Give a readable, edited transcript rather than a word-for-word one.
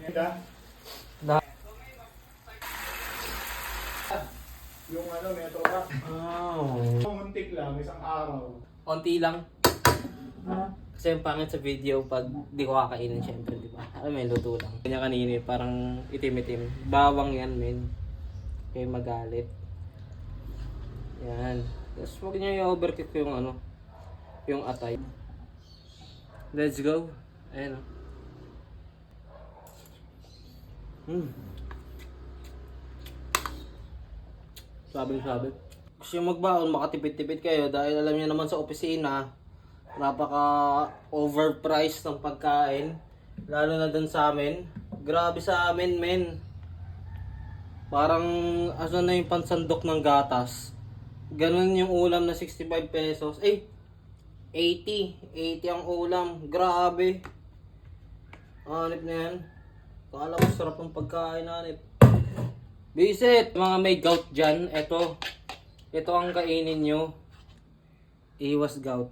Yung metro ka. Oh. Muntik lang, isang araw. Konti lang. Kasi yung pangit sa video pag di ko kakainin syempre, di ba? Alam mo, may luto lang. Kanya kanina parang itim-itim. Bawang yan, men. Kaya magalit. Yan. Tapos huwag niyo i-overcook yung yung atay. Let's go. Ayan o. Sabi. Gusto yung magbaon, makatipid-tipid kayo dahil alam niyo naman sa opisina, napaka-overpriced ng pagkain. Lalo na dun sa amin. Grabe sa amin, men. Parang na yung pansandok ng gatas. Ganun yung ulam na 65 pesos. 80 ang ulam. Grabe. Hanip na yan. Kala mo sarap ng pagkain, hanip. Bisit! Mga may gout dyan, ito ang kainin nyo. Iwas gout.